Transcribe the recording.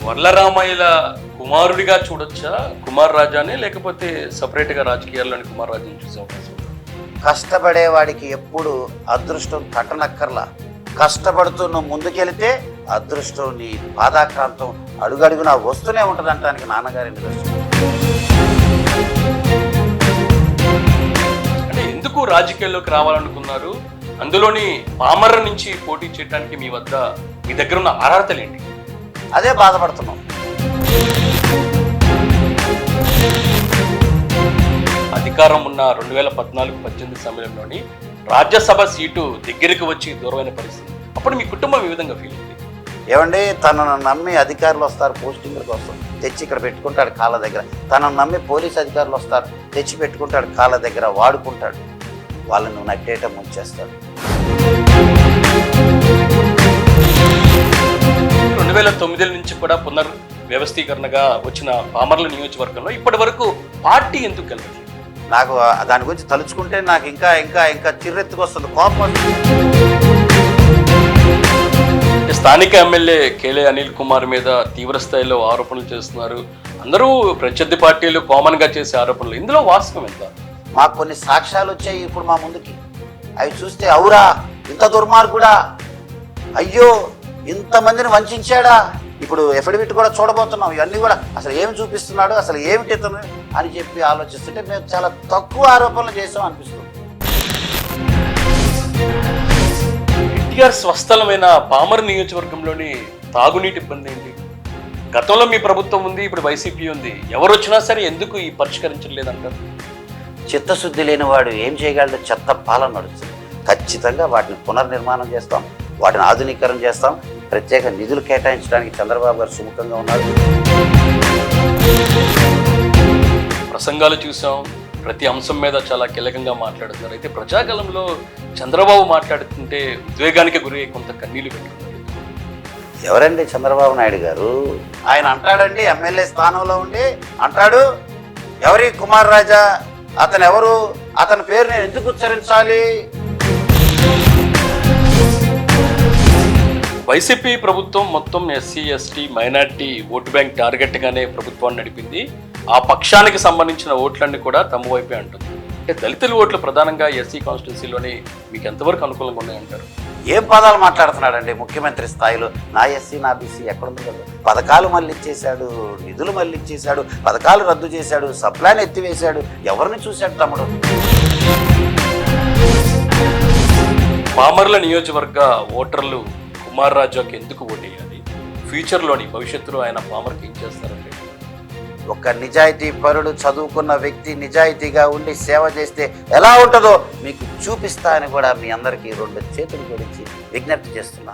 వరలరామయ్యల కుమారుడిగా చూడొచ్చా కుమార్ రాజానే, లేకపోతే సపరేట్ గా రాజకీయాల్లోని కుమార్ రాజాని చూసే అవకాశం ఉందా? కష్టపడేవాడికి ఎప్పుడు అదృష్టం తట్టనక్కర్లా. కష్టపడుతూ నువ్వు ముందుకెళితే అదృష్టం నీ పాదాక్రాంతం అడుగడుగునా వస్తూనే ఉంటుంది అంటానికి నాన్నగారి నిదర్శనం. అంటే ఎందుకు రాజకీయాల్లోకి రావాలనుకున్నారు? అందులోని పామర్ర నుంచి పోటీ చేయడానికి మీ దగ్గర ఉన్న అర్హతలు ఏంటి? అదే బాధపడుతున్నాం. అధికారం ఉన్న 2014-18 సమయంలోని రాజ్యసభ సీటు దగ్గరికి వచ్చి దూరమైన పరిస్థితి. అప్పుడు మీ కుటుంబం ఈ విధంగా ఫీల్ అయింది. ఏమండి, తనను నమ్మి అధికారులు వస్తారు, పోస్టింగ్లకు వస్తారు, తెచ్చి ఇక్కడ పెట్టుకుంటాడు కాళ్ళ దగ్గర. తనను నమ్మి పోలీస్ అధికారులు వస్తారు, తెచ్చి పెట్టుకుంటాడు కాళ్ళ దగ్గర, వాడుకుంటాడు. వాళ్ళని నట్టేట ముంచేస్తాడు. 2009 నుంచి కూడా పునర్వ్యవస్థీకరణగా వచ్చిన పామర్ల నియోజకవర్గంలో ఇప్పటి వరకు పార్టీ ఎందుకు వెళ్ళదు? నాకు దాని గురించి తలుచుకుంటే నాకు ఇంకా ఇంకా ఇంకా చిర్రెత్తుకొస్తుంది, కోపం. స్థానిక ఎమ్మెల్యే కేలే అనిల్ కుమార్ మీద తీవ్ర స్థాయిలో ఆరోపణలు చేస్తున్నారు. అందరూ ప్రత్యర్థి పార్టీలు కామన్ గా చేసే ఆరోపణలు, ఇందులో వాస్తవం ఎంత? మాకు కొన్ని సాక్ష్యాలు వచ్చాయి ఇప్పుడు మా ముందుకి. అవి చూస్తే అవురా, ఇంత దుర్మార్గుడా, అయ్యో ఇంతమందిని వంచాడా. ఇప్పుడు ఎఫిడవిట్ కూడా చూడబోతున్నాం. ఇవన్నీ కూడా అసలు ఏమి చూపిస్తున్నాడు, అసలు ఏమిటి ఇతను అని చెప్పి ఆలోచిస్తుంటే మేము చాలా తక్కువ ఆరోపణలు చేసాం అనిపిస్తుంది. ఎన్టీఆర్ స్వస్థలమైన పామర్ నియోజకవర్గంలోని తాగునీటి ఇబ్బంది ఏంటి? గతంలో మీ ప్రభుత్వం ఉంది, ఇప్పుడు వైసీపీ ఉంది. ఎవరు వచ్చినా సరే ఎందుకు ఈ పరిష్కరించలేదంటారు? చిత్తశుద్ధి లేని వాడు ఏం చేయగలడు? చెత్త పాలన నడుస్తుంది. ఖచ్చితంగా వాటిని పునర్నిర్మాణం చేస్తాం, వాటిని ఆధునీకరణ చేస్తాం. ప్రత్యేక నిధులు కేటాయించడానికి చంద్రబాబు గారు సుముఖంగా ఉన్నారు. ప్రసంగాలు చూసాం, ప్రతి అంశం మీద చాలా కీలకంగా మాట్లాడుతున్నారు. అయితే ప్రజాకాలంలో చంద్రబాబు మాట్లాడుతుంటే ఉద్వేగానికి గురి కొంత కన్నీళ్లు పెట్టుకున్నారు. ఎవరండి చంద్రబాబు నాయుడు గారు? ఆయన అంటాడండి, ఎమ్మెల్యే స్థానంలో ఉండి అంటాడు, ఎవరి కుమార్ రాజా, అతను ఎవరు, అతని పేరు నేను ఎందుకు ఉచ్చరించాలి? వైసీపీ ప్రభుత్వం మొత్తం SC ST minority vote bank target గానే ప్రభుత్వాన్ని నడిపింది. ఆ పక్షానికి సంబంధించిన ఓట్లన్నీ కూడా తమ వైపే అంటుంది. అంటే దళితుల ఓట్లు ప్రధానంగా ఎస్సీ కాన్స్టిట్యున్సీలోని మీకు ఎంతవరకు అనుకూలంగా ఉన్నాయంటారు? ఏం పదాలు మాట్లాడుతున్నాడండి ముఖ్యమంత్రి స్థాయిలో? నా ఎస్సీ నా బీసీ ఎక్కడుంది కదా? పథకాలు మళ్ళీ ఇచ్చేశాడు, నిధులు మళ్ళీ ఇచ్చేశాడు, పథకాలు రద్దు చేశాడు, సప్లైని ఎత్తివేశాడు. ఎవరిని చూశాడు తమ్ముడు? పామర్ల నియోజకవర్గ ఓటర్లు కుమార్ రాజాకి ఎందుకు ఓటేయాలి? ఫ్యూచర్లోని భవిష్యత్తులో ఆయన పామర్కి ఏం చేస్తారంటే? ఒక నిజాయితీ పరుడు, చదువుకున్న వ్యక్తి నిజాయితీగా ఉండి సేవ చేస్తే ఎలా ఉంటుందో మీకు చూపిస్తా అని కూడా మీ అందరికీ 2 చేతులు గురించి విజ్ఞప్తి చేస్తున్నా.